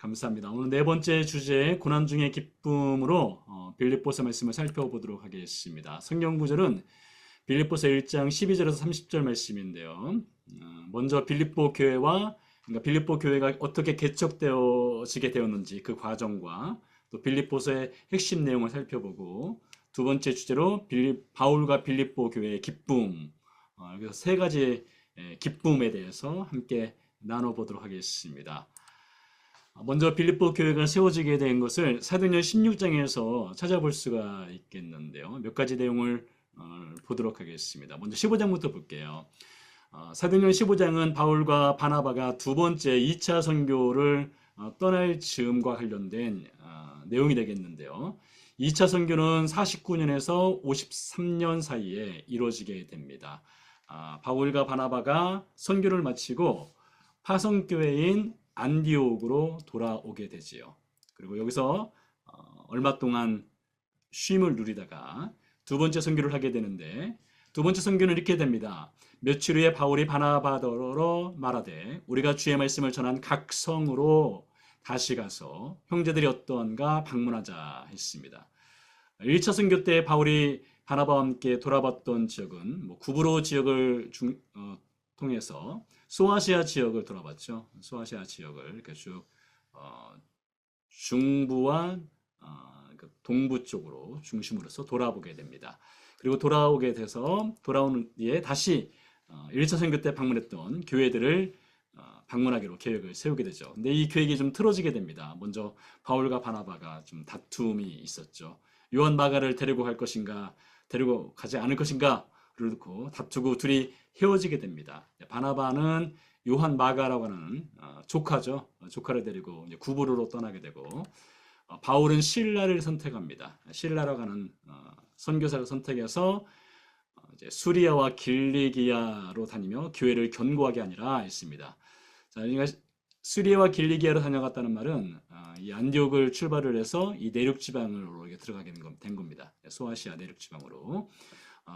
감사합니다. 오늘 네 번째 주제 고난 중의 기쁨으로 빌립보서 말씀을 살펴보도록 하겠습니다. 성경 구절은 빌립보서 1장 12절에서 30절 말씀인데요. 먼저 빌립보 교회와 그러니까 빌립보 교회가 어떻게 개척되어지게 되었는지 그 과정과 또 빌립보서의 핵심 내용을 살펴보고 두 번째 주제로 바울과 빌립보 교회의 기쁨, 그래서 세 가지 기쁨에 대해서 함께 나눠보도록 하겠습니다. 먼저 빌립보 교회가 세워지게 된 것을 사도행전 16장에서 찾아볼 수가 있겠는데요. 몇 가지 내용을 보도록 하겠습니다. 먼저 15장부터 볼게요. 사도행전 15장은 바울과 바나바가 두 번째 2차 선교를 떠날 즈음과 관련된 내용이 되겠는데요. 2차 선교는 49년에서 53년 사이에 이루어지게 됩니다. 바울과 바나바가 선교를 마치고 파송교회인 안디옥으로 돌아오게 되지요. 그리고 여기서 얼마 동안 쉼을 누리다가 두 번째 선교를 하게 되는데 두 번째 선교는 이렇게 됩니다. 며칠 후에 바울이 바나바더러 말하되 우리가 주의 말씀을 전한 각 성으로 다시 가서 형제들이 어떠한가 방문하자 했습니다. 1차 선교 때 바울이 바나바와 함께 돌아봤던 지역은 구브로 지역을 통해서 소아시아 지역을 돌아봤죠. 소아시아 지역을 이렇게 쭉 중부와 동부 쪽으로 중심으로서 돌아보게 됩니다. 그리고 돌아오게 돼서 돌아오는 뒤에 다시 1차 선교 때 방문했던 교회들을 방문하기로 계획을 세우게 되죠. 근데 이 계획이 좀 틀어지게 됩니다. 먼저 바울과 바나바가 좀 다툼이 있었죠. 요한 마가를 데리고 갈 것인가, 데리고 가지 않을 것인가를 놓고 다투고 둘이 헤어지게 됩니다. 바나바는 요한 마가라고 하는 조카죠. 조카를 데리고 이제 구브로로 떠나게 되고 바울은 실라를 선택합니다. 실라라고 하는 선교사를 선택해서 이제 수리아와 길리기아로 다니며 교회를 견고하게 하니라 했습니다. 자, 그러니까 수리아와 길리기아로 다녀갔다는 말은 이 안디옥을 출발을 해서 이 내륙 지방으로 들어가게 된 겁니다. 소아시아 내륙 지방으로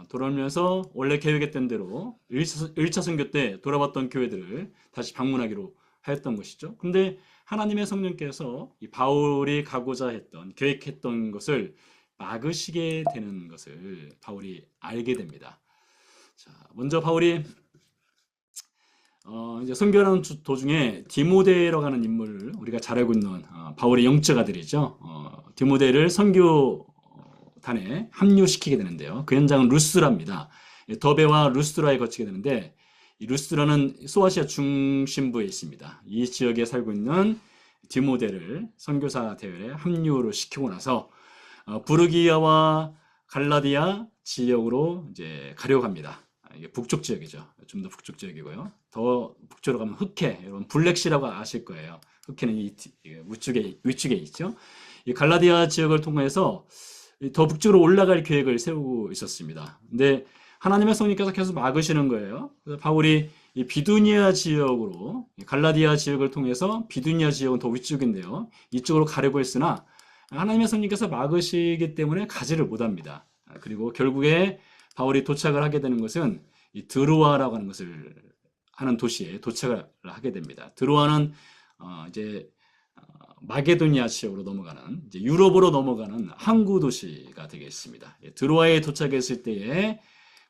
돌아오면서 원래 계획했던 대로 1차 선교 때 돌아봤던 교회들을 다시 방문하기로 하였던 것이죠. 근데 하나님의 성령께서 이 바울이 가고자 했던 계획했던 것을 막으시게 되는 것을 바울이 알게 됩니다. 자, 먼저 바울이 이제 선교하는 도중에 디모데라고 하는 인물을 우리가 잘 알고 있는 바울의 영적 아들이죠. 디모데를 선교단에 합류시키게 되는데요. 그 현장은 루스라입니다. 더베와 루스라에 거치게 되는데 이 루스라는 소아시아 중심부에 있습니다. 이 지역에 살고 있는 디모데를 선교사 대열에 합류를 시키고 나서 부르기아와 갈라디아 지역으로 이제 가려고 합니다. 이게 북쪽 지역이죠. 좀 더 북쪽 지역이고요. 더 북쪽으로 가면 흑해, 여러분 블랙시라고 아실 거예요. 흑해는 이 위쪽에 있죠. 이 갈라디아 지역을 통해서 더 북쪽으로 올라갈 계획을 세우고 있었습니다. 근데 하나님의 성령께서 계속 막으시는 거예요. 그래서 바울이 이 비두니아 지역으로 갈라디아 지역을 통해서 비두니아 지역은 더 위쪽인데요. 이쪽으로 가려고 했으나 하나님의 성령께서 막으시기 때문에 가지를 못합니다. 그리고 결국에 바울이 도착을 하게 되는 것은 이 드로아라고 하는 것을 하는 도시에 도착을 하게 됩니다. 드로아는 이제 마게도니아 지역으로 넘어가는 이제 유럽으로 넘어가는 항구 도시가 되겠습니다. 드로아에 도착했을 때에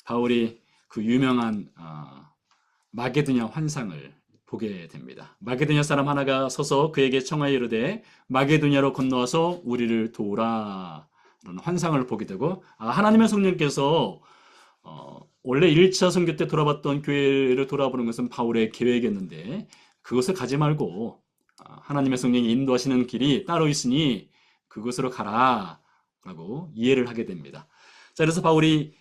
바울이 그 유명한 마게도니아 환상을 보게 됩니다. 마게도니아 사람 하나가 서서 그에게 청하여 이르되 마게도니아로 건너와서 우리를 도우라 라는 환상을 보게 되고 하나님의 성령께서 원래 1차 선교 때 돌아봤던 교회를 돌아보는 것은 바울의 계획이었는데 그것을 가지 말고 하나님의 성령이 인도하시는 길이 따로 있으니 그곳으로 가라 라고 이해를 하게 됩니다. 자, 그래서 바울이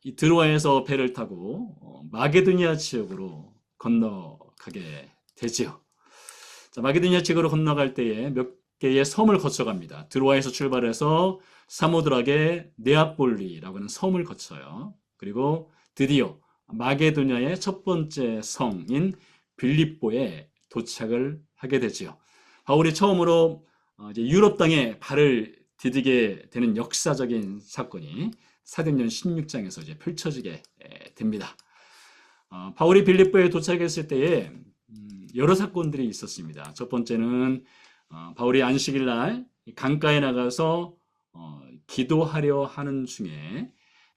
이 드로아에서 배를 타고 마게도니아 지역으로 건너가게 되지요. 자, 마게도니아 지역으로 건너갈 때에 몇 개의 섬을 거쳐갑니다. 드로아에서 출발해서 사모드락의 네아폴리라고 하는 섬을 거쳐요. 그리고 드디어 마게도니아의 첫 번째 성인 빌립보에 도착을 하게 되지요. 바울이 처음으로 이제 유럽 땅에 발을 디디게 되는 역사적인 사건이 사도행전 16장에서 이제 펼쳐지게 됩니다. 바울이 빌립보에 도착했을 때에 여러 사건들이 있었습니다. 첫 번째는 바울이 안식일 날 강가에 나가서 기도하려 하는 중에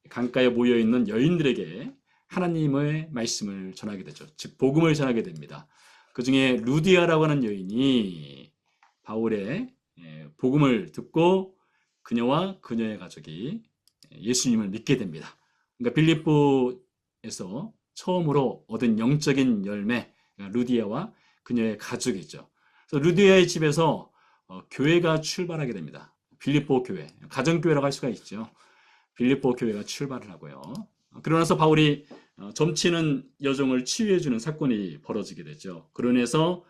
강가에 모여 있는 여인들에게 하나님의 말씀을 전하게 되죠. 즉 복음을 전하게 됩니다. 그 중에 루디아라고 하는 여인이 바울의 복음을 듣고 그녀와 그녀의 가족이 예수님을 믿게 됩니다. 그러니까 빌립보에서 처음으로 얻은 영적인 열매, 루디아와 그녀의 가족이죠. 그래서 루디아의 집에서 교회가 출발하게 됩니다. 빌립보 교회, 가정교회라고 할 수가 있죠. 빌립보 교회가 출발을 하고요. 그러고 나서 바울이 점치는 여종을 치유해주는 사건이 벌어지게 되죠. 그러면서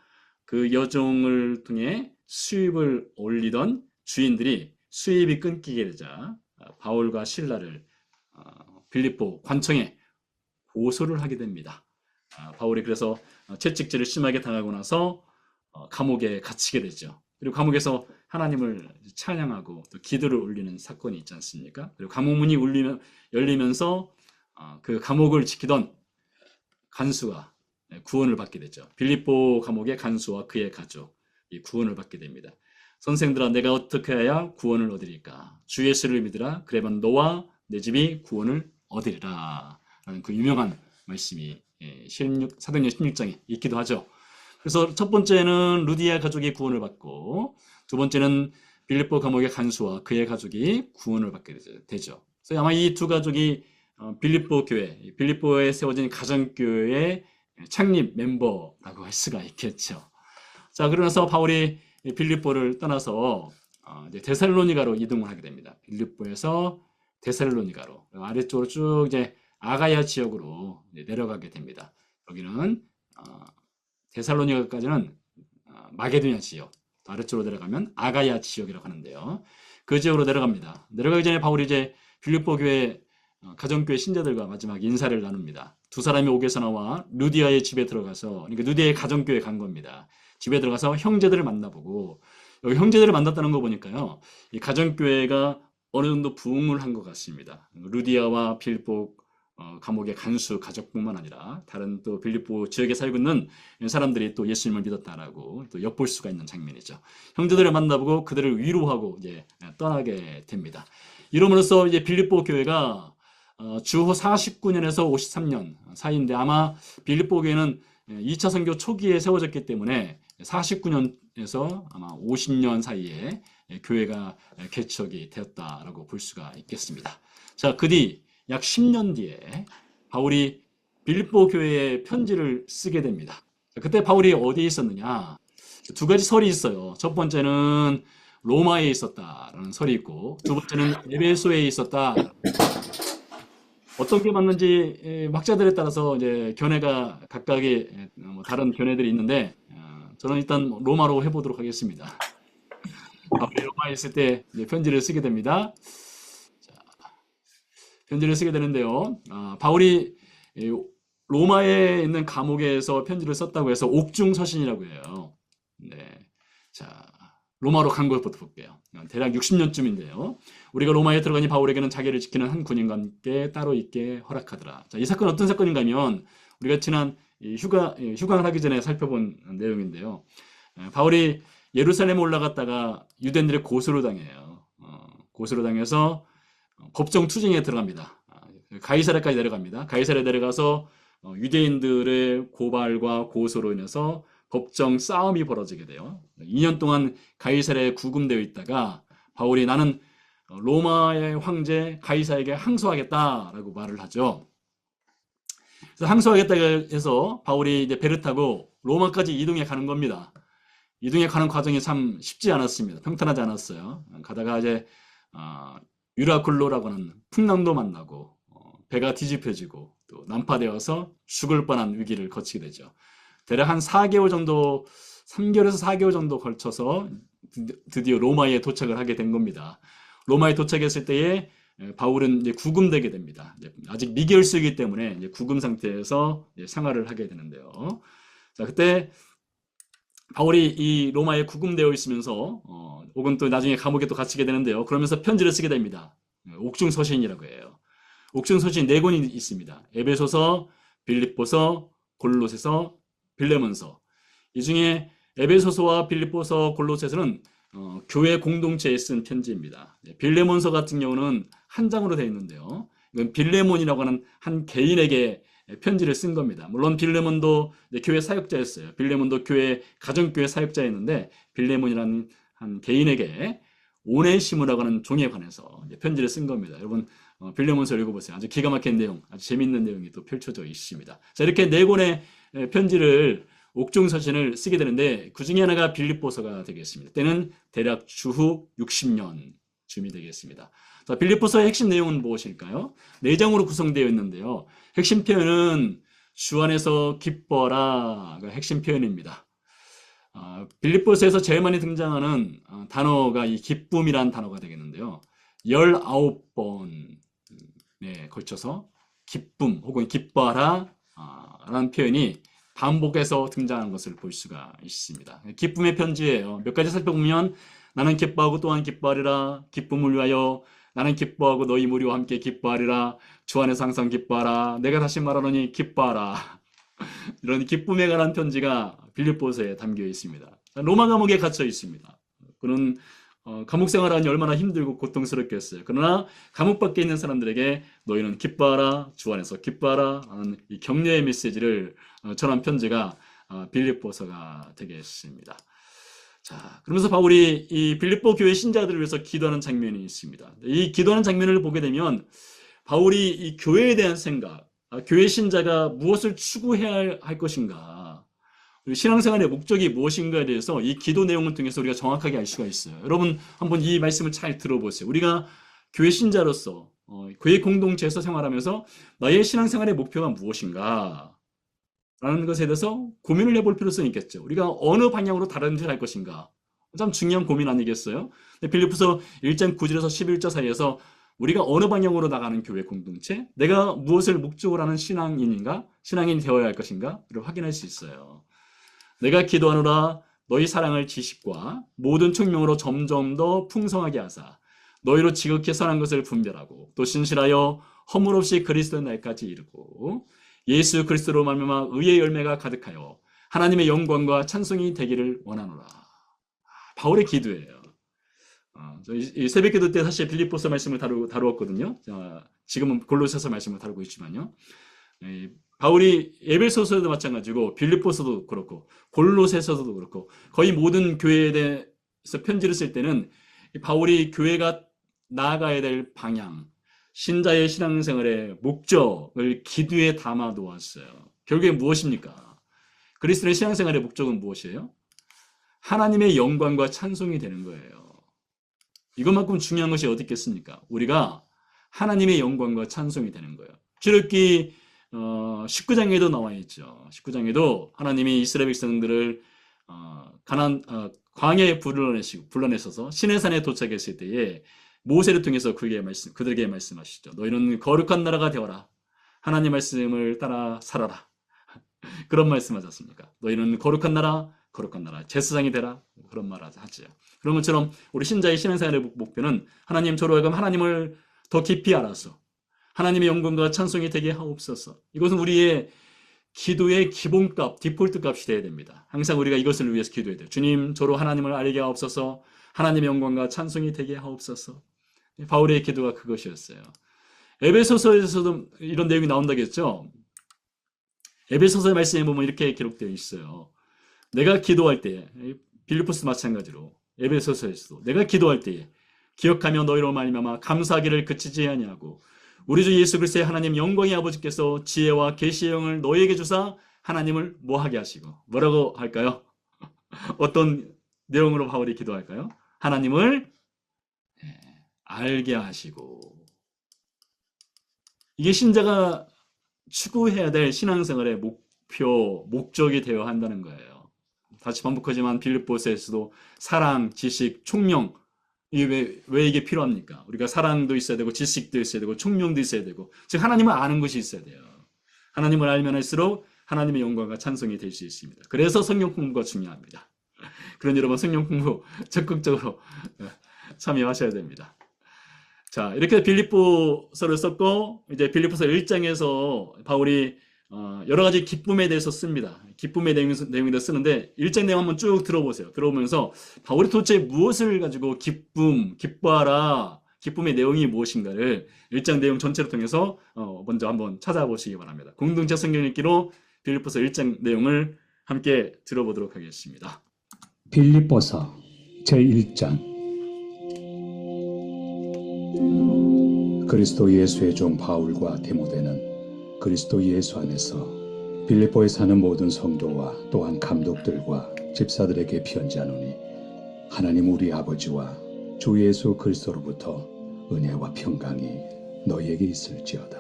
그 여종을 통해 수입을 올리던 주인들이 수입이 끊기게 되자 바울과 실라를 빌립보 관청에 고소를 하게 됩니다. 바울이 그래서 채찍질을 심하게 당하고 나서 감옥에 갇히게 되죠. 그리고 감옥에서 하나님을 찬양하고 또 기도를 올리는 사건이 있지 않습니까? 그리고 감옥문이 열리면서 그 감옥을 지키던 간수가 구원을 받게 되죠. 빌립보 감옥의 간수와 그의 가족이 구원을 받게 됩니다. 선생들아, 내가 어떻게 해야 구원을 얻으리까? 주 예수를 믿으라. 그러면 너와 내 집이 구원을 얻으리라. 라는 그 유명한 말씀이 사도행전 16장에 있기도 하죠. 그래서 첫 번째는 루디아 가족이 구원을 받고 두 번째는 빌립보 감옥의 간수와 그의 가족이 구원을 받게 되죠. 그래서 아마 이 두 가족이 빌립보 교회, 빌립보에 세워진 가정교회의 창립 멤버라고 할 수가 있겠죠. 자, 그러면서 바울이 빌립보를 떠나서 이제 데살로니가로 이동을 하게 됩니다. 빌립보에서 데살로니가로 아래쪽으로 쭉 이제 아가야 지역으로 내려가게 됩니다. 여기는 데살로니가까지는 마게도냐 지역, 아래쪽으로 내려가면 아가야 지역이라고 하는데요. 그 지역으로 내려갑니다. 내려가기 전에 바울이 이제 빌립보 교회 가정교회 신자들과 마지막 인사를 나눕니다. 두 사람이 옥에서 나와 루디아의 집에 들어가서, 그러니까 루디아의 가정교회에 간 겁니다. 집에 들어가서 형제들을 만나보고, 여기 형제들을 만났다는 거 보니까요, 이 가정교회가 어느 정도 부흥을 한 것 같습니다. 루디아와 빌립보 감옥의 간수 가족뿐만 아니라 다른 또 빌립보 지역에 살고 있는 사람들이 또 예수님을 믿었다라고 또 엿볼 수가 있는 장면이죠. 형제들을 만나보고 그들을 위로하고 이제 떠나게 됩니다. 이러므로써 이제 빌립보 교회가 주후 49년에서 53년 사이인데, 아마 빌립보 교회는 2차 선교 초기에 세워졌기 때문에 49년에서 아마 50년 사이에 교회가 개척이 되었다라고 볼 수가 있겠습니다. 자, 그 뒤 약 10년 뒤에 바울이 빌립보 교회에 편지를 쓰게 됩니다. 그때 바울이 어디에 있었느냐? 두 가지 설이 있어요. 첫 번째는 로마에 있었다라는 설이 있고, 두 번째는 에베소에 있었다. 어떤 게 맞는지 학자들에 따라서 이제 견해가 각각의 다른 견해들이 있는데, 저는 일단 로마로 해보도록 하겠습니다. 바울이 로마에 있을 때 편지를 쓰게 됩니다. 편지를 쓰게 되는데요. 바울이 로마에 있는 감옥에서 편지를 썼다고 해서 옥중서신이라고 해요. 네. 자, 로마로 간 것부터 볼게요. 대략 60년쯤인데요. 우리가 로마에 들어가니 바울에게는 자기를 지키는 한 군인과 함께 따로 있게 허락하더라. 자, 이 사건은 어떤 사건인가 하면 우리가 지난 휴강을 하기 전에 살펴본 내용인데요. 바울이 예루살렘에 올라갔다가 유대인들의 고소를 당해요. 고소를 당해서 법정 투쟁에 들어갑니다. 가이사랴까지 내려갑니다. 가이사랴에 내려가서 유대인들의 고발과 고소로 인해서 법정 싸움이 벌어지게 돼요. 2년 동안 가이사랴에 구금되어 있다가 바울이 나는 로마의 황제 가이사에게 항소하겠다라고 말을 하죠. 그래서 항소하겠다고 해서 바울이 이제 배를 타고 로마까지 이동해 가는 겁니다. 이동해 가는 과정이 참 쉽지 않았습니다. 평탄하지 않았어요. 가다가 이제 유라굴로라고 하는 풍랑도 만나고 배가 뒤집혀지고 또 난파되어서 죽을 뻔한 위기를 거치게 되죠. 대략 한 4개월 정도, 3개월에서 4개월 정도 걸쳐서 드디어 로마에 도착을 하게 된 겁니다. 로마에 도착했을 때에 바울은 이제 구금되게 됩니다. 아직 미결수이기 때문에 이제 구금 상태에서 생활을 하게 되는데요. 자, 그때 바울이 이 로마에 구금되어 있으면서 혹은 또 나중에 감옥에 또 갇히게 되는데요. 그러면서 편지를 쓰게 됩니다. 옥중서신이라고 해요. 옥중서신 4권이 있습니다. 에베소서, 빌립보서, 골로새서, 빌레몬서. 이 중에 에베소서와 빌립보서, 골로새서는 교회 공동체에 쓴 편지입니다. 빌레몬서 같은 경우는 한 장으로 되어 있는데요. 이건 빌레몬이라고 하는 한 개인에게 편지를 쓴 겁니다. 물론 빌레몬도 교회 사역자였어요. 빌레몬도 가정교회 사역자였는데 빌레몬이라는 한 개인에게 오네시모라고 하는 종에 관해서 편지를 쓴 겁니다. 여러분 빌레몬서 읽어보세요. 아주 기가 막힌 내용, 아주 재밌는 내용이 또 펼쳐져 있습니다. 자, 이렇게 네 권의 편지를 옥중서신을 쓰게 되는데 그 중에 하나가 빌립보서가 되겠습니다. 때는 대략 주후 60년 쯤이 되겠습니다. 자, 빌립보서의 핵심 내용은 무엇일까요? 4장으로 구성되어 있는데요. 핵심 표현은 주 안에서 기뻐라가 핵심 표현입니다. 빌립보서에서 제일 많이 등장하는 단어가 이 기쁨이란 단어가 되겠는데요. 19번에 걸쳐서 기쁨 혹은 기뻐하라 라는 표현이 반복해서 등장하는 것을 볼 수가 있습니다. 기쁨의 편지예요. 몇 가지 살펴보면 나는 기뻐하고 또한 기뻐하리라. 기쁨을 위하여 나는 기뻐하고 너희 무리와 함께 기뻐하리라. 주 안에서 항상 기뻐하라. 내가 다시 말하노니 기뻐하라. 이런 기쁨에 관한 편지가 빌립보서에 담겨 있습니다. 로마 감옥에 갇혀 있습니다. 그는 감옥 생활하니 얼마나 힘들고 고통스럽겠어요. 그러나 감옥 밖에 있는 사람들에게 너희는 기뻐하라, 주 안에서 기뻐하라 하는 이 격려의 메시지를 전한 편지가 빌립보서가 되겠습니다. 자, 그러면서 바울이 이 빌립보 교회 신자들을 위해서 기도하는 장면이 있습니다. 이 기도하는 장면을 보게 되면 바울이 이 교회에 대한 생각, 교회 신자가 무엇을 추구해야 할 것인가, 신앙생활의 목적이 무엇인가에 대해서 이 기도 내용을 통해서 우리가 정확하게 알 수가 있어요. 여러분 한번 이 말씀을 잘 들어보세요. 우리가 교회 신자로서 교회 공동체에서 생활하면서 나의 신앙생활의 목표가 무엇인가 라는 것에 대해서 고민을 해볼 필요성이 있겠죠. 우리가 어느 방향으로 다른 일을 할 것인가, 참 중요한 고민 아니겠어요? 빌립보서 1장 9절에서 11절 사이에서 우리가 어느 방향으로 나가는 교회 공동체, 내가 무엇을 목적으로 하는 신앙인인가, 신앙인이 되어야 할 것인가를 확인할 수 있어요. 내가 기도하노라 너희 사랑을 지식과 모든 총명으로 점점 더 풍성하게 하사 너희로 지극히 선한 것을 분별하고 또 신실하여 허물 없이 그리스도의 날까지 이르고 예수 그리스도로 말미암아 의의 열매가 가득하여 하나님의 영광과 찬송이 되기를 원하노라. 바울의 기도예요. 이 새벽 기도 때 사실 빌립보서 말씀을 다루었거든요. 지금은 골로새서 말씀을 다루고 있지만요. 바울이 에베소서도 마찬가지고 빌립보서도 그렇고 골로새서도 그렇고 거의 모든 교회에 대해서 편지를 쓸 때는 바울이 교회가 나아가야 될 방향, 신자의 신앙생활의 목적을 기도에 담아 놓았어요. 결국에 무엇입니까? 그리스도의 신앙생활의 목적은 무엇이에요? 하나님의 영광과 찬송이 되는 거예요. 이것만큼 중요한 것이 어디 있겠습니까? 우리가 하나님의 영광과 찬송이 되는 거예요. 출애굽기 19장에도 나와 있죠. 19장에도 하나님이 이스라엘 백성들을 광야에 불러내셔서 시내산에 도착했을 때에 모세를 통해서 그들에게 말씀하시죠. 너희는 거룩한 나라가 되어라. 하나님 말씀을 따라 살아라. 그런 말씀하지 않습니까? 너희는 거룩한 나라, 제사장이 되라. 그런 말 하죠. 그런 것처럼 우리 신자의 신앙생활의 목표는 하나님 저로 하여금 하나님을 더 깊이 알아서 하나님의 영광과 찬송이 되게 하옵소서. 이것은 우리의 기도의 기본값, 디폴트 값이 되어야 됩니다. 항상 우리가 이것을 위해서 기도해야 돼요. 주님, 저로 하나님을 알게 하옵소서. 하나님의 영광과 찬송이 되게 하옵소서. 바울의 기도가 그것이었어요. 에베소서에서도 이런 내용이 나온다겠죠. 에베소서의 말씀에 보면 이렇게 기록되어 있어요. 내가 기도할 때에, 빌립보서 마찬가지로 에베소서에서도 내가 기도할 때에 기억하며 너희로 말미암아 감사하기를 그치지 아니하고 우리 주 예수 그리스도의 하나님 영광의 아버지께서 지혜와 계시의 영을 너희에게 주사 하나님을 뭐하게 하시고, 뭐라고 할까요? 어떤 내용으로 바울이 기도할까요? 하나님을 알게 하시고. 이게 신자가 추구해야 될 신앙생활의 목적이 되어야 한다는 거예요. 다시 반복하지만 빌립보서에서도 사랑, 지식, 총명, 왜 이게 필요합니까? 우리가 사랑도 있어야 되고 지식도 있어야 되고 총명도 있어야 되고, 즉 하나님을 아는 것이 있어야 돼요. 하나님을 알면 할수록 하나님의 영광과 찬송이 될 수 있습니다. 그래서 성경 공부가 중요합니다. 그런 여러분 성경 공부 적극적으로 참여하셔야 됩니다. 자, 이렇게 빌립보서를 썼고 이제 빌립보서 1장에서 바울이 여러 가지 기쁨에 대해서 씁니다. 기쁨의 내용에 대해서 쓰는데 1장 내용 한번 쭉 들어보세요. 들어보면서 바울이 도대체 무엇을 가지고 기뻐하라, 기쁨의 내용이 무엇인가를 1장 내용 전체를 통해서 먼저 한번 찾아보시기 바랍니다. 공동체 성경 읽기로 빌립보서 1장 내용을 함께 들어보도록 하겠습니다. 빌립보서 제1장. 그리스도 예수의 종 바울과 디모데는 그리스도 예수 안에서 빌립보에 사는 모든 성도와 또한 감독들과 집사들에게 편지하노니, 하나님 우리 아버지와 주 예수 그리스도로부터 은혜와 평강이 너희에게 있을지어다.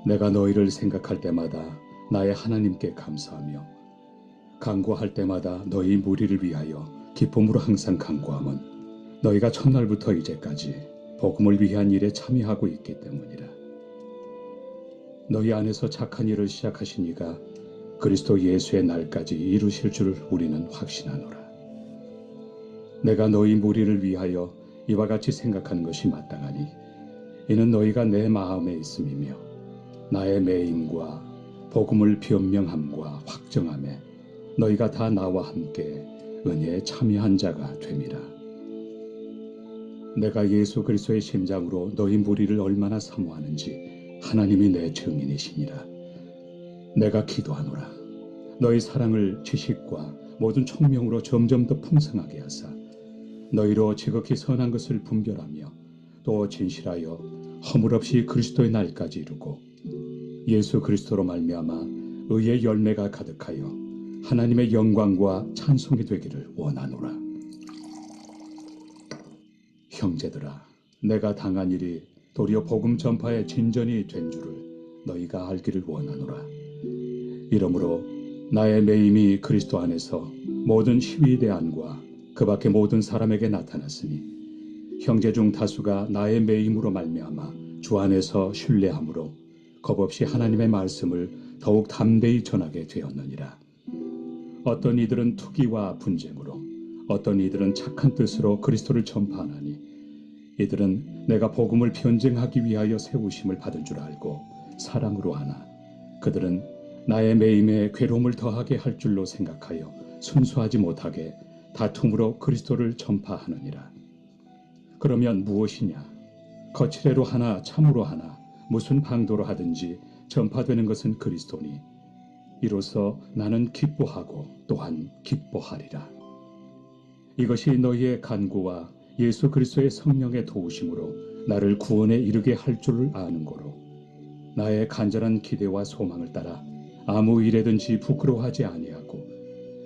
내가 너희를 생각할 때마다 나의 하나님께 감사하며 간구할 때마다 너희 무리를 위하여 기쁨으로 항상 간구함은 너희가 첫날부터 이제까지 복음을 위한 일에 참여하고 있기 때문이라. 너희 안에서 착한 일을 시작하신 이가 그리스도 예수의 날까지 이루실 줄 우리는 확신하노라. 내가 너희 무리를 위하여 이와 같이 생각하는 것이 마땅하니, 이는 너희가 내 마음에 있음이며 나의 매임과 복음을 변명함과 확정함에 너희가 다 나와 함께 은혜에 참여한 자가 됨이라. 내가 예수 그리스도의 심장으로 너희 무리를 얼마나 사모하는지 하나님이 내 증인이시니라. 내가 기도하노라. 너희 사랑을 지식과 모든 총명으로 점점 더 풍성하게 하사 너희로 지극히 선한 것을 분별하며 또 진실하여 허물 없이 그리스도의 날까지 이루고 예수 그리스도로 말미암아 의의 열매가 가득하여 하나님의 영광과 찬송이 되기를 원하노라. 형제들아, 내가 당한 일이 도리어 복음 전파의 진전이 된 줄을 너희가 알기를 원하노라. 이러므로 나의 매임이 그리스도 안에서 모든 시위대안과 그 밖의 모든 사람에게 나타났으니, 형제 중 다수가 나의 매임으로 말미암아 주 안에서 신뢰함으로 겁없이 하나님의 말씀을 더욱 담대히 전하게 되었느니라. 어떤 이들은 투기와 분쟁으로, 어떤 이들은 착한 뜻으로 그리스도를 전파하나니, 이들은 내가 복음을 변증하기 위하여 세우심을 받은 줄 알고 사랑으로 하나, 그들은 나의 매임에 괴로움을 더하게 할 줄로 생각하여 순수하지 못하게 다툼으로 그리스도를 전파하느니라. 그러면 무엇이냐? 거칠애로 하나 참으로 하나 무슨 방도로 하든지 전파되는 것은 그리스도니, 이로써 나는 기뻐하고 또한 기뻐하리라. 이것이 너희의 간구와 예수 그리스도의 성령의 도우심으로 나를 구원에 이르게 할 줄을 아는 거로, 나의 간절한 기대와 소망을 따라 아무 일에든지 부끄러워하지 아니하고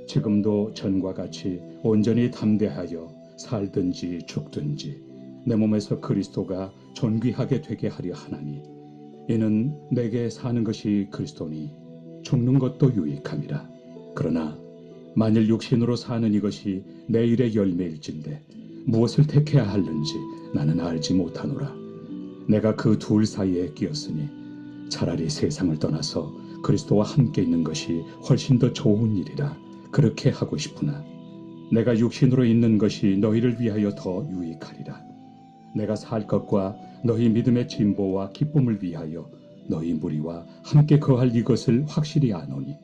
지금도 전과 같이 온전히 담대하여 살든지 죽든지 내 몸에서 그리스도가 존귀하게 되게 하려 하나니, 이는 내게 사는 것이 그리스도니 죽는 것도 유익함이라. 그러나 만일 육신으로 사는 이것이 내 일의 열매일진데 무엇을 택해야 하는지 나는 알지 못하노라. 내가 그 둘 사이에 끼었으니 차라리 세상을 떠나서 그리스도와 함께 있는 것이 훨씬 더 좋은 일이라 그렇게 하고 싶으나, 내가 육신으로 있는 것이 너희를 위하여 더 유익하리라. 내가 살 것과 너희 믿음의 진보와 기쁨을 위하여 너희 무리와 함께 거할 이것을 확실히 아노니,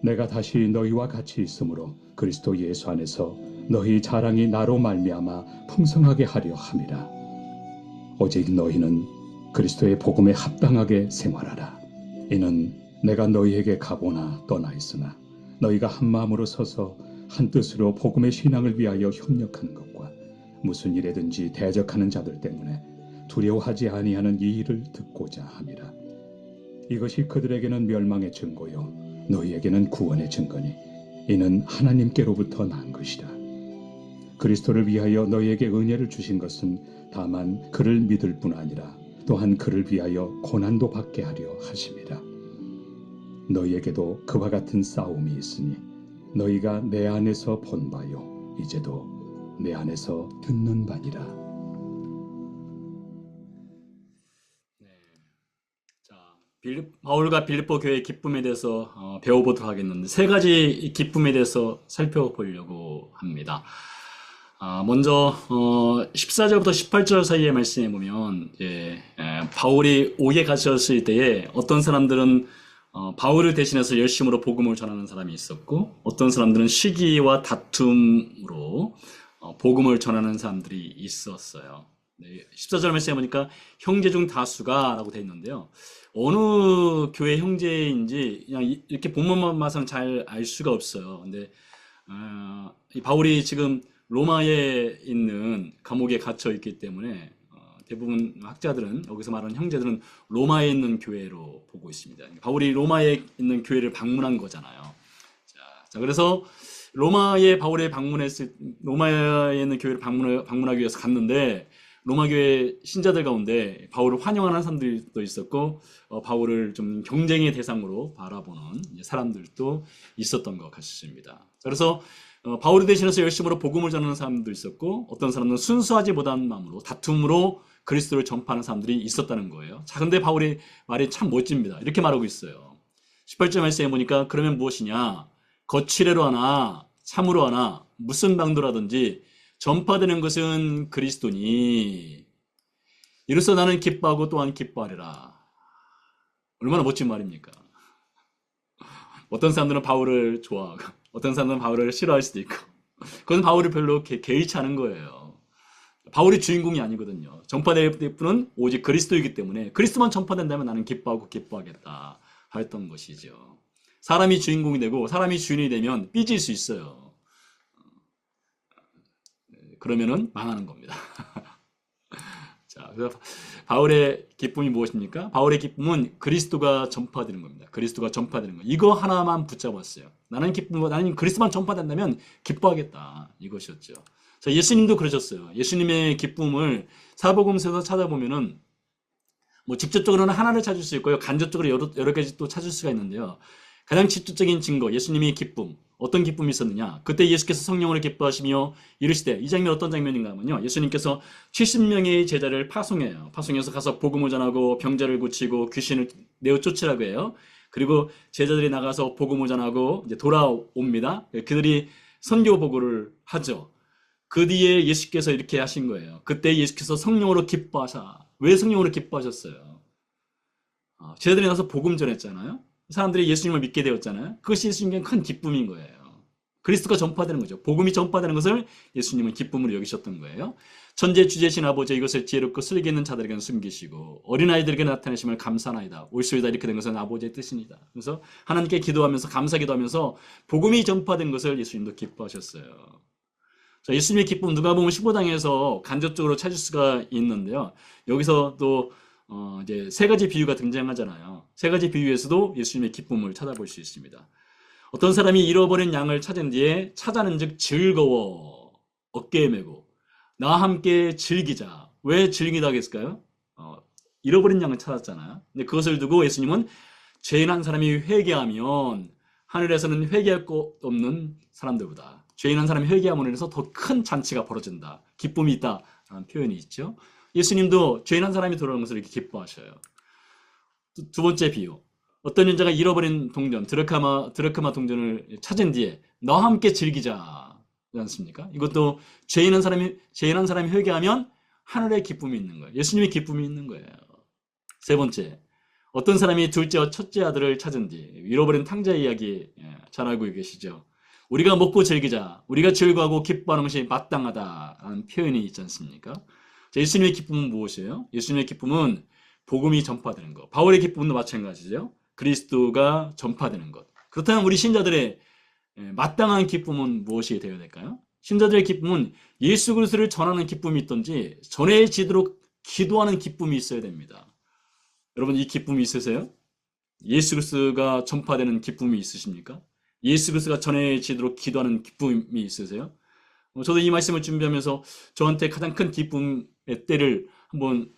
내가 다시 너희와 같이 있으므로 그리스도 예수 안에서 너희 자랑이 나로 말미암아 풍성하게 하려 함이라. 오직 너희는 그리스도의 복음에 합당하게 생활하라. 이는 내가 너희에게 가보나 떠나 있으나 너희가 한 마음으로 서서 한 뜻으로 복음의 신앙을 위하여 협력하는 것과 무슨 일에든지 대적하는 자들 때문에 두려워하지 아니하는 이 일을 듣고자 함이라. 이것이 그들에게는 멸망의 증거요 너희에게는 구원의 증거니, 이는 하나님께로부터 난 것이라. 그리스도를 위하여 너희에게 은혜를 주신 것은 다만 그를 믿을 뿐 아니라 또한 그를 위하여 고난도 받게 하려 하심이라. 너희에게도 그와 같은 싸움이 있으니 너희가 내 안에서 본 바요 이제도 내 안에서 듣는 바니라. 바울과 빌립보 교회의 기쁨에 대해서 배워보도록 하겠는데, 세 가지 기쁨에 대해서 살펴보려고 합니다. 먼저 14절부터 18절 사이의 말씀에 보면 바울이 옥에 갇혔을 때에 어떤 사람들은 바울을 대신해서 열심으로 복음을 전하는 사람이 있었고 어떤 사람들은 시기와 다툼으로 복음을 전하는 사람들이 있었어요. 14절 말씀에 보니까 형제 중 다수가 라고 되어 있는데요. 어느 교회 형제인지 그냥 이렇게 본문만 봐서는 잘 알 수가 없어요. 근데 이 바울이 지금 로마에 있는 감옥에 갇혀 있기 때문에 대부분 학자들은 여기서 말하는 형제들은 로마에 있는 교회로 보고 있습니다. 바울이 로마에 있는 교회를 방문한 거잖아요. 자, 그래서 로마에 있는 교회를 방문하기 위해서 갔는데 로마 교회 신자들 가운데 바울을 환영하는 사람들도 있었고 바울을 좀 경쟁의 대상으로 바라보는 사람들도 있었던 것 같습니다. 그래서 바울을 대신해서 열심으로 복음을 전하는 사람도 있었고 어떤 사람은 순수하지 못한 마음으로 다툼으로 그리스도를 전파하는 사람들이 있었다는 거예요. 자, 근데 바울의 말이 참 멋집니다. 이렇게 말하고 있어요. 18절 말씀에 보니까 그러면 무엇이냐? 거칠애로 하나 참으로 하나 무슨 방도라든지 전파되는 것은 그리스도니 이로써 나는 기뻐하고 또한 기뻐하리라. 얼마나 멋진 말입니까? 어떤 사람들은 바울을 좋아하고 어떤 사람들은 바울을 싫어할 수도 있고 그건 바울을 별로 개의치 않은 거예요. 바울이 주인공이 아니거든요. 전파될 분은 오직 그리스도이기 때문에 그리스도만 전파된다면 나는 기뻐하고 기뻐하겠다 했던 것이죠. 사람이 주인공이 되고 사람이 주인이 되면 삐질 수 있어요. 그러면은 망하는 겁니다. 자, 그래서 바울의 기쁨이 무엇입니까? 바울의 기쁨은 그리스도가 전파되는 겁니다. 그리스도가 전파되는 거. 이거 하나만 붙잡았어요. 나는 그리스도만 전파된다면 기뻐하겠다. 이것이었죠. 자, 예수님도 그러셨어요. 예수님의 기쁨을 사복음서에서 찾아보면은 뭐 직접적으로는 하나를 찾을 수 있고요. 간접적으로 여러 가지 또 찾을 수가 있는데요. 가장 직접적인 증거, 예수님의 기쁨. 어떤 기쁨이 있었느냐? 그때 예수께서 성령으로 기뻐하시며 이르시되 이 장면 어떤 장면인가 하면요. 예수님께서 70명의 제자를 파송해요. 파송해서 가서 복음을 전하고 병자를 고치고 귀신을 내어 쫓으라고 해요. 그리고 제자들이 나가서 복음을 전하고 이제 돌아옵니다. 그들이 선교 보고를 하죠. 그 뒤에 예수께서 이렇게 하신 거예요. 그때 예수께서 성령으로 기뻐하사. 왜 성령으로 기뻐하셨어요? 제자들이 나가서 복음 전했잖아요. 사람들이 예수님을 믿게 되었잖아요. 그것이 예수님께 큰 기쁨인 거예요. 그리스도가 전파되는 거죠. 복음이 전파되는 것을 예수님은 기쁨으로 여기셨던 거예요. 천재 주제신 아버지 이것을 지혜롭고 슬기 있는 자들에게는 숨기시고 어린아이들에게 나타내심을 감사나이다. 올소이다 이렇게 된 것은 아버지의 뜻입니다. 그래서 하나님께 기도하면서 감사 기도하면서 복음이 전파된 것을 예수님도 기뻐하셨어요. 자, 예수님의 기쁨 누가복음 15장에서 간접적으로 찾을 수가 있는데요. 여기서 또 이제 세 가지 비유가 등장하잖아요. 세 가지 비유에서도 예수님의 기쁨을 찾아볼 수 있습니다. 어떤 사람이 잃어버린 양을 찾은 뒤에 찾아는즉 즐거워 어깨에 메고 나와 함께 즐기자. 왜 즐기다 하겠을까요? 잃어버린 양을 찾았잖아요. 근데 그것을 두고 예수님은 죄인 한 사람이 회개하면 하늘에서는 회개할 것 없는 사람들보다 죄인 한 사람이 회개함으로 인해서 더 큰 잔치가 벌어진다. 기쁨이 있다라는 표현이 있죠. 예수님도 죄인 한 사람이 돌아오는 것을 이렇게 기뻐하셔요. 두 번째 비유. 어떤 여자가 잃어버린 동전, 드라크마 동전을 찾은 뒤에 너와 함께 즐기자. 그렇지 않습니까? 이것도 죄인 한 사람이 회개하면 하늘의 기쁨이 있는 거예요. 예수님의 기쁨이 있는 거예요. 세 번째. 어떤 사람이 둘째와 첫째 아들을 찾은 뒤 잃어버린 탕자 이야기 잘 알고 계시죠? 우리가 먹고 즐기자. 우리가 즐거워하고 기뻐하는 것이 마땅하다라는 표현이 있지 않습니까? 자, 예수님의 기쁨은 무엇이에요? 예수님의 기쁨은 복음이 전파되는 것. 바울의 기쁨도 마찬가지죠. 그리스도가 전파되는 것. 그렇다면 우리 신자들의 마땅한 기쁨은 무엇이 되어야 될까요? 신자들의 기쁨은 예수 그리스도를 전하는 기쁨이 있든지 전해지도록 기도하는 기쁨이 있어야 됩니다. 여러분 이 기쁨이 있으세요? 예수 그리스도가 전파되는 기쁨이 있으십니까? 예수 그리스도가 전해지도록 기도하는 기쁨이 있으세요? 저도 이 말씀을 준비하면서 저한테 가장 큰 기쁨의 때를 한번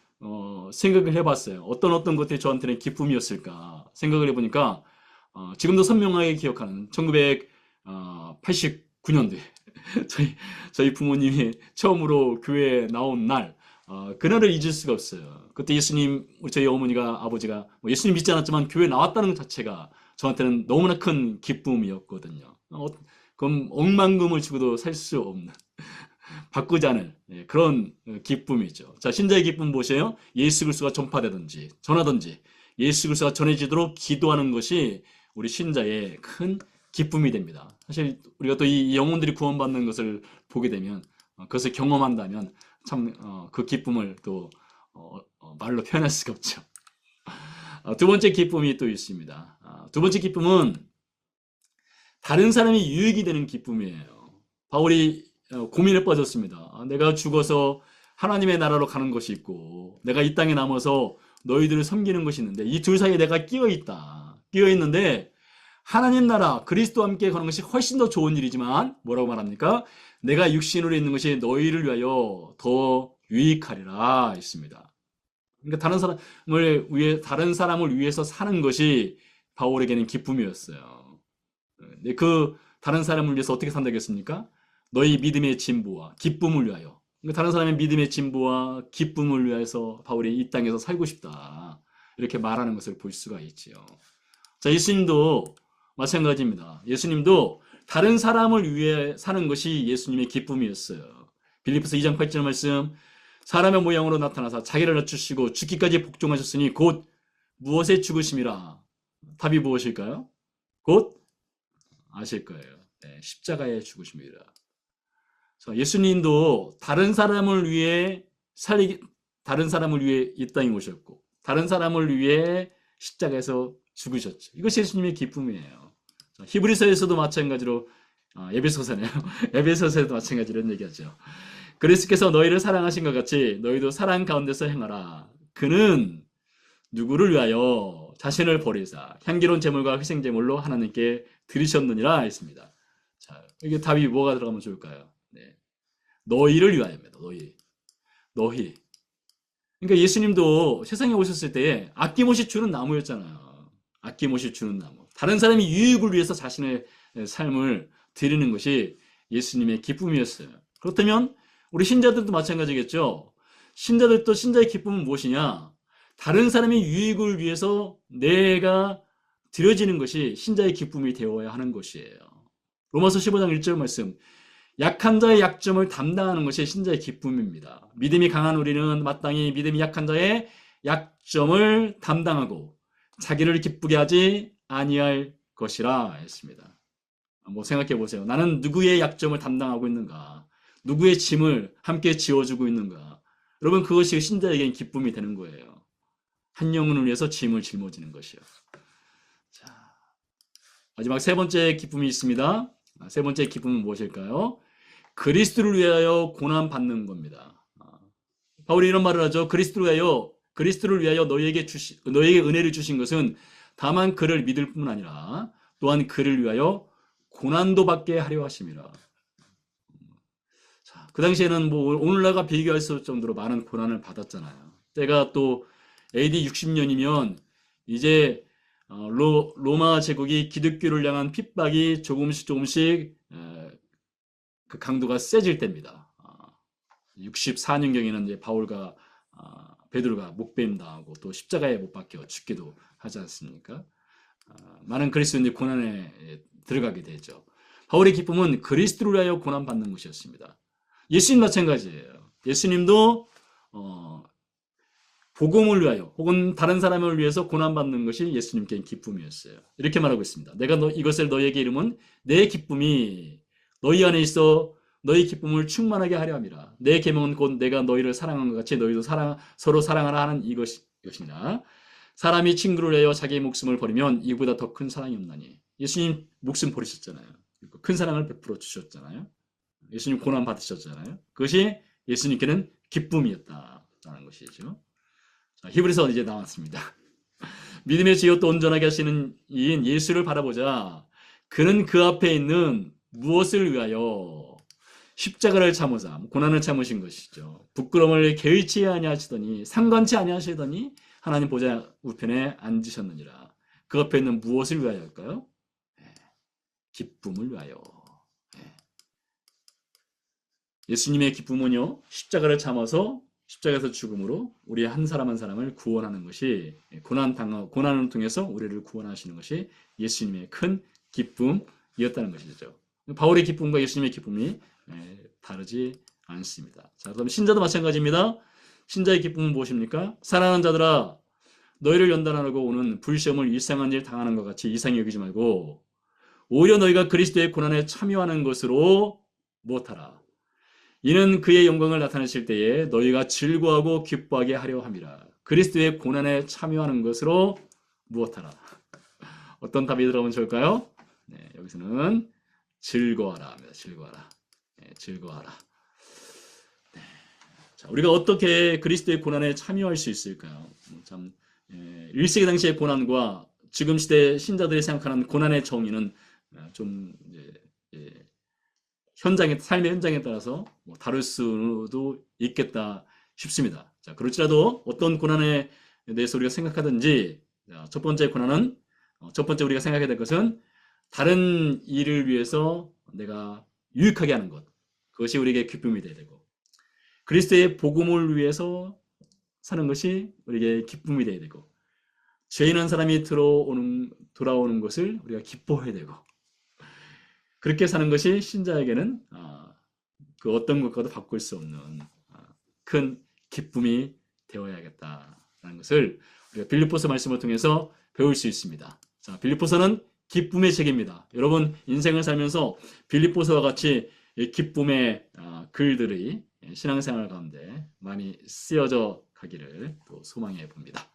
생각을 해봤어요. 어떤 것들이 저한테는 기쁨이었을까 생각을 해보니까 지금도 선명하게 기억하는 1989년도에 저희 부모님이 처음으로 교회에 나온 날 그날을 잊을 수가 없어요. 그때 예수님, 저희 어머니가 아버지가 예수님 믿지 않았지만 교회에 나왔다는 것 자체가 저한테는 너무나 큰 기쁨이었거든요. 그럼 억만금을 주고도 살 수 없는 바꾸지 않을 그런 기쁨이죠. 자, 신자의 기쁨 보세요. 예수 그리스도가 전파되든지 전하든지 예수 그리스도가 전해지도록 기도하는 것이 우리 신자의 큰 기쁨이 됩니다. 사실 우리가 또 이 영혼들이 구원받는 것을 보게 되면 그것을 경험한다면 참 그 기쁨을 또 말로 표현할 수가 없죠. 두 번째 기쁨이 또 있습니다. 두 번째 기쁨은 다른 사람이 유익이 되는 기쁨이에요. 바울이 고민에 빠졌습니다. 내가 죽어서 하나님의 나라로 가는 것이 있고 내가 이 땅에 남아서 너희들을 섬기는 것이 있는데 이 둘 사이에 내가 끼어 있다. 끼어 있는데 하나님 나라 그리스도와 함께 가는 것이 훨씬 더 좋은 일이지만 뭐라고 말합니까? 내가 육신으로 있는 것이 너희를 위하여 더 유익하리라 했습니다. 그러니까 다른 사람을 위해서 사는 것이 바울에게는 기쁨이었어요. 근데 그 다른 사람을 위해서 어떻게 산다겠습니까? 너희 믿음의 진보와 기쁨을 위하여. 그러니까 다른 사람의 믿음의 진보와 기쁨을 위해서 바울이 이 땅에서 살고 싶다. 이렇게 말하는 것을 볼 수가 있지요. 자, 예수님도 마찬가지입니다. 예수님도 다른 사람을 위해 사는 것이 예수님의 기쁨이었어요. 빌립보서 2장 8절 말씀, 사람의 모양으로 나타나사 자기를 낮추시고 죽기까지 복종하셨으니 곧 무엇에 죽으심이라. 답이 무엇일까요? 곧 아실 거예요. 네, 십자가에 죽으심이라. 예수님도 다른 사람을 위해 이 땅에 오셨고 다른 사람을 위해 십자가에서 죽으셨죠. 이것이 예수님의 기쁨이에요. 히브리서에서도 마찬가지로 에베소서네요. 에베소서에도 마찬가지로 이런 얘기하죠. 그리스도께서 너희를 사랑하신 것 같이 너희도 사랑 가운데서 행하라. 그는 누구를 위하여 자신을 버리사 향기로운 제물과 희생 제물로 하나님께 드리셨느니라 했습니다. 자, 이게 답이 뭐가 들어가면 좋을까요? 네. 너희를 위하여입니다. 너희. 그러니까 예수님도 세상에 오셨을 때 아낌없이 주는 나무였잖아요. 아낌없이 주는 나무. 다른 사람이 유익을 위해서 자신의 삶을 드리는 것이 예수님의 기쁨이었어요. 그렇다면 우리 신자들도 마찬가지겠죠. 신자들도 신자의 기쁨은 무엇이냐? 다른 사람의 유익을 위해서 내가 드려지는 것이 신자의 기쁨이 되어야 하는 것이에요. 로마서 15장 1절 말씀. 약한 자의 약점을 담당하는 것이 신자의 기쁨입니다. 믿음이 강한 우리는 마땅히 믿음이 약한 자의 약점을 담당하고 자기를 기쁘게 하지 아니할 것이라 했습니다. 생각해 보세요. 나는 누구의 약점을 담당하고 있는가? 누구의 짐을 함께 지어주고 있는가? 여러분, 그것이 신자에게는 기쁨이 되는 거예요. 한 영혼을 위해서 짐을 짊어지는 것이요. 자, 마지막 세 번째 기쁨이 있습니다. 세 번째 기쁨은 무엇일까요? 그리스도를 위하여 고난 받는 겁니다. 바울이 이런 말을 하죠. 그리스도를 위하여 너희에게 은혜를 주신 것은 다만 그를 믿을 뿐 아니라 또한 그를 위하여 고난도 받게 하려 하심이라. 자, 그 당시에는 오늘날과 비교할 수 없을 정도로 많은 고난을 받았잖아요. 때가 또 AD 60년이면 이제 로마 제국이 기독교를 향한 핍박이 조금씩 그 강도가 세질 때입니다. 64년경에는 이제 바울과 베드로가 목배임 당하고 또 십자가에 못 박혀 죽기도 하지 않습니까? 많은 그리스도인들이 고난에 들어가게 되죠. 바울의 기쁨은 그리스도를 위하여 고난 받는 것이었습니다. 예수님 마찬가지예요. 예수님도 복음을 위하여 혹은 다른 사람을 위해서 고난 받는 것이 예수님께 기쁨이었어요. 이렇게 말하고 있습니다. 내가 이것을 너희에게 이름은 내 기쁨이 너희 안에 있어 너희 기쁨을 충만하게 하려 함이라. 내 계명은 곧 내가 너희를 사랑한 것 같이 너희도 서로 사랑하라 하는 이것이니라. 사람이 친구를 위하여 자기의 목숨을 버리면 이보다 더 큰 사랑이 없나니. 예수님 목숨 버리셨잖아요. 큰 사랑을 베풀어 주셨잖아요. 예수님 고난 받으셨잖아요. 그것이 예수님께는 기쁨이었다라는 것이죠. 자, 히브리서 이제 나왔습니다. 믿음의 지혜도 온전하게 하시는 이인 예수를 바라보자. 그는 그 앞에 있는 무엇을 위하여 십자가를 참으사 고난을 참으신 것이죠. 부끄러움을 개의치 아니하시더니 상관치 아니하시더니 하나님 보좌 우편에 앉으셨느니라. 그 앞에 있는 무엇을 위하여일까요? 기쁨을 위하여. 예수님의 기쁨은요, 십자가를 참아서 십자가에서 죽음으로 우리 한 사람 한 사람을 구원하는 것이 고난을 통해서 우리를 구원하시는 것이 예수님의 큰 기쁨이었다는 것이죠. 바울의 기쁨과 예수님의 기쁨이 다르지 않습니다. 자, 그럼 신자도 마찬가지입니다. 신자의 기쁨은 무엇입니까? 사랑하는 자들아, 너희를 연단하고 오는 불시험을 일상한 일 당하는 것 같이 이상히 여기지 말고 오히려 너희가 그리스도의 고난에 참여하는 것으로 무엇하라. 이는 그의 영광을 나타내실 때에 너희가 즐거워하고 기뻐하게 하려 함이라. 그리스도의 고난에 참여하는 것으로 무엇하라. 어떤 답이 들어가면 좋을까요? 네, 여기서는 즐거워하라 합니다. 즐거워하라. 네, 즐거워하라. 네. 자, 우리가 어떻게 그리스도의 고난에 참여할 수 있을까요? 참 1세기 당시의 고난과 지금 시대 신자들이 생각하는 고난의 정의는 좀 이제 삶의 현장에 따라서 다를 수도 있겠다 싶습니다. 자, 그렇지라도 어떤 고난에 대해서 우리가 생각하든지 첫 번째 고난은 첫 번째 우리가 생각해야 될 것은 다른 일을 위해서 내가 유익하게 하는 것, 그것이 우리에게 기쁨이 되어야 되고 그리스도의 복음을 위해서 사는 것이 우리에게 기쁨이 되어야 되고 죄인한 사람이 돌아오는 것을 우리가 기뻐해야 되고 그렇게 사는 것이 신자에게는 그 어떤 것과도 바꿀 수 없는 큰 기쁨이 되어야겠다라는 것을 우리가 빌립보서 말씀을 통해서 배울 수 있습니다. 자, 빌립보서는 기쁨의 책입니다. 여러분 인생을 살면서 빌립보서와 같이 기쁨의 글들이 신앙생활 가운데 많이 쓰여져 가기를 또 소망해 봅니다.